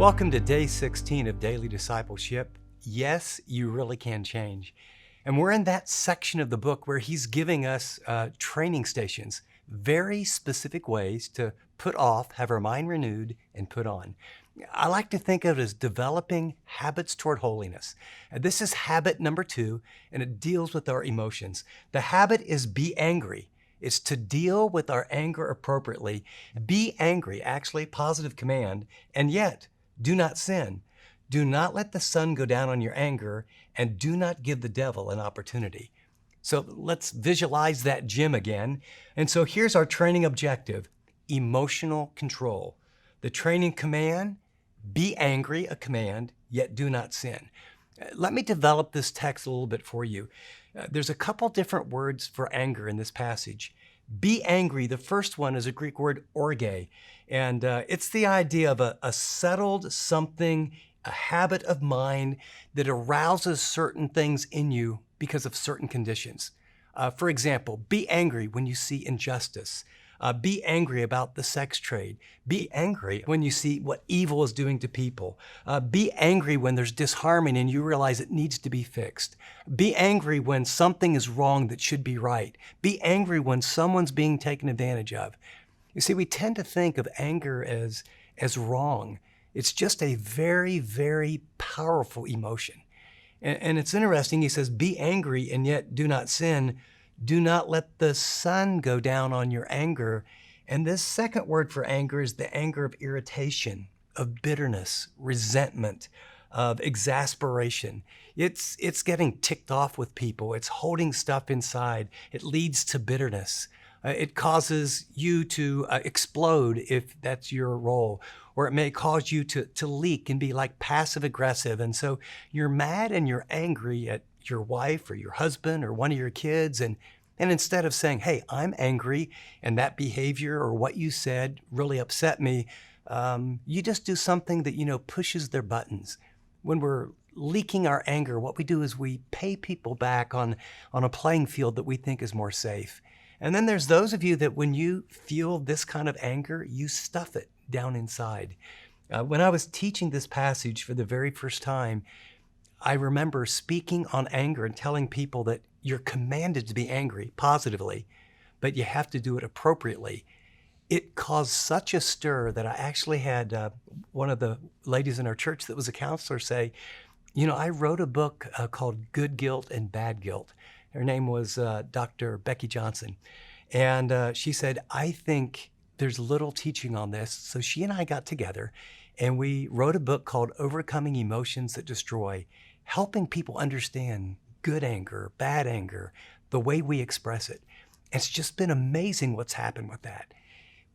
Welcome to day 16 of Daily Discipleship. Yes, you really can change. And we're in that section of the book where he's giving us training stations, very specific ways to put off, have our mind renewed, and put on. I like to think of it as developing habits toward holiness. This is habit number 2, and it deals with our emotions. The habit is be angry. It's to deal with our anger appropriately. Be angry, actually, positive command, and yet do not sin. Do not let the sun go down on your anger, and do not give the devil an opportunity. So let's visualize that gym again. And so here's our training objective: emotional control. The training command: be angry, a command, yet do not sin. Let me develop this text a little bit for you. There's a couple different words for anger in this passage. Be angry, the first one is a Greek word orge, and it's the idea of a settled something, a habit of mind that arouses certain things in you because of certain conditions. For example, be angry when you see injustice. Be angry about the sex trade. Be angry when you see what evil is doing to people. Be angry when there's disharmony and you realize it needs to be fixed. Be angry when something is wrong that should be right. Be angry when someone's being taken advantage of. You see, we tend to think of anger as wrong. It's just a very, very powerful emotion. And it's interesting, he says, be angry and yet do not sin. Do not let the sun go down on your anger. And this second word for anger is the anger of irritation, of bitterness, resentment, of exasperation. It's getting ticked off with people. It's holding stuff inside. It leads to bitterness. It causes you to explode if that's your role, or it may cause you to leak and be like passive aggressive. And so you're mad and you're angry at your wife or your husband or one of your kids, and instead of saying, hey, I'm angry and that behavior or what you said really upset me, you just do something that pushes their buttons. When we're leaking our anger, what we do is we pay people back on a playing field that we think is more safe. And then there's those of you that when you feel this kind of anger, you stuff it down inside. When I was teaching this passage for the very first time, I remember speaking on anger and telling people that you're commanded to be angry positively, but you have to do it appropriately. It caused such a stir that I actually had one of the ladies in our church that was a counselor say, I wrote a book called Good Guilt and Bad Guilt. Her name was Dr. Becky Johnson. And she said, I think there's little teaching on this. So she and I got together and we wrote a book called Overcoming Emotions That Destroy, helping people understand good anger, bad anger, the way we express it. It's just been amazing what's happened with that.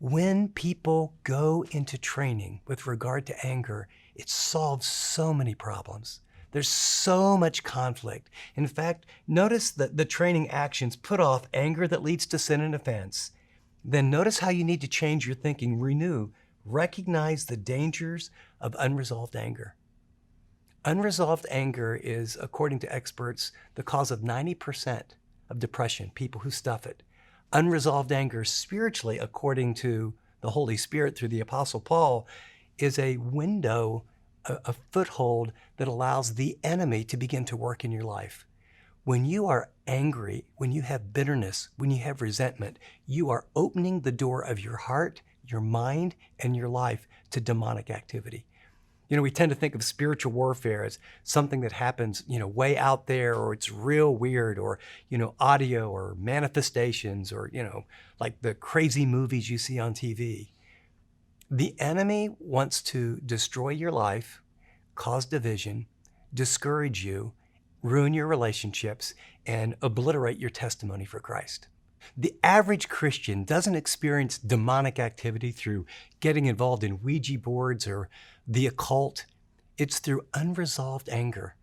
When people go into training with regard to anger, it solves so many problems. There's so much conflict. In fact, notice that the training actions: put off anger that leads to sin and offense. Then notice how you need to change your thinking, renew, recognize the dangers of unresolved anger. Unresolved anger is, according to experts, the cause of 90% of depression, people who stuff it. Unresolved anger spiritually, according to the Holy Spirit through the Apostle Paul, is a window, a foothold that allows the enemy to begin to work in your life. When you are angry, when you have bitterness, when you have resentment, you are opening the door of your heart, your mind, and your life to demonic activity. We tend to think of spiritual warfare as something that happens, way out there, or it's real weird, or, audio or manifestations, or, like the crazy movies you see on TV. The enemy wants to destroy your life, cause division, discourage you, ruin your relationships, and obliterate your testimony for Christ. The average Christian doesn't experience demonic activity through getting involved in Ouija boards or the occult. It's through unresolved anger.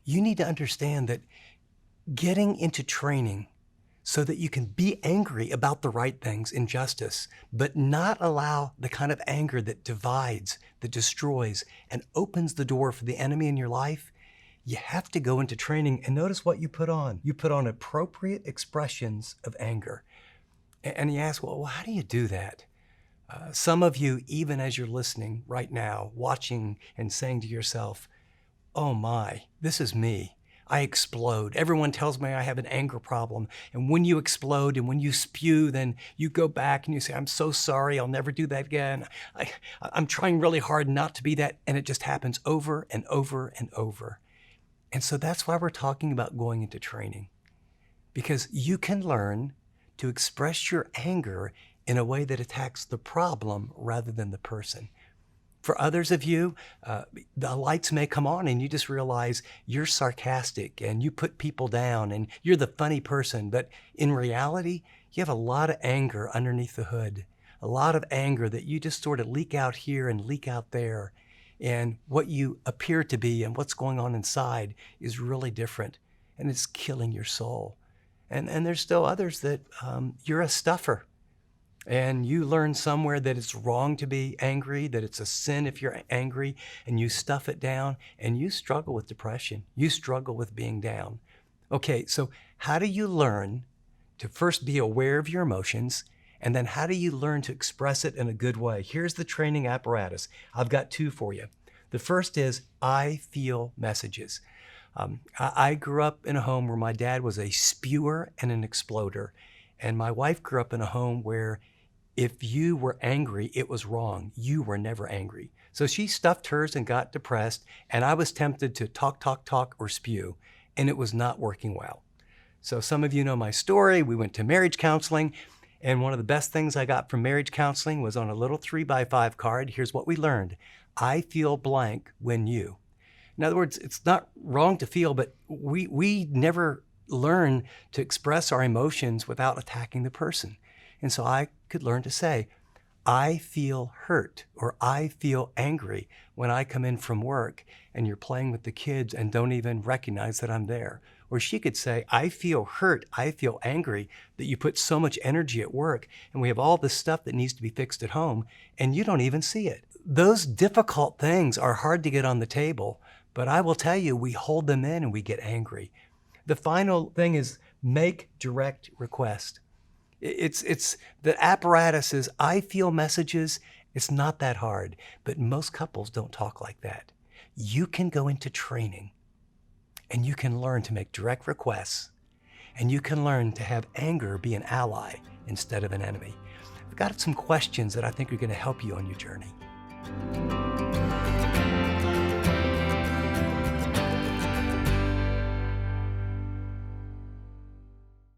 You need to understand that getting into training so that you can be angry about the right things, injustice, but not allow the kind of anger that divides, that destroys, and opens the door for the enemy in your life, you have to go into training. And notice what you put on. You put on appropriate expressions of anger. And you ask, well, how do you do that? Some of you, even as you're listening right now, watching and saying to yourself, oh my, this is me. I explode. Everyone tells me I have an anger problem. And when you explode and when you spew, then you go back and you say, I'm so sorry, I'll never do that again. I'm trying really hard not to be that. And it just happens over and over and over. And so that's why we're talking about going into training, because you can learn to express your anger in a way that attacks the problem rather than the person. For others of you, the lights may come on and you just realize you're sarcastic and you put people down and you're the funny person. But in reality, you have a lot of anger underneath the hood, a lot of anger that you just sort of leak out here and leak out there. And what you appear to be and what's going on inside is really different, and it's killing your soul. And there's still others that you're a stuffer. And you learn somewhere that it's wrong to be angry, that it's a sin if you're angry, and you stuff it down, and you struggle with depression. You struggle with being down. Okay, so how do you learn to first be aware of your emotions, and then how do you learn to express it in a good way? Here's the training apparatus. I've got two for you. The first is I feel messages. I grew up in a home where my dad was a spewer and an exploder. And my wife grew up in a home where if you were angry, it was wrong. You were never angry. So she stuffed hers and got depressed, and I was tempted to talk, or spew, and it was not working well. So some of you know my story. We went to marriage counseling, and one of the best things I got from marriage counseling was on a little 3x5 card. Here's what we learned. I feel blank when you. In other words, it's not wrong to feel, but we never learn to express our emotions without attacking the person. And so I could learn to say, I feel hurt or I feel angry when I come in from work and you're playing with the kids and don't even recognize that I'm there. Or she could say, I feel hurt, I feel angry that you put so much energy at work and we have all this stuff that needs to be fixed at home and you don't even see it. Those difficult things are hard to get on the table, but I will tell you, we hold them in and we get angry. The final thing is make direct request. It's the apparatus is I feel messages. It's not that hard, but most couples don't talk like that. You can go into training and you can learn to make direct requests and you can learn to have anger be an ally instead of an enemy. I've got some questions that I think are going to help you on your journey.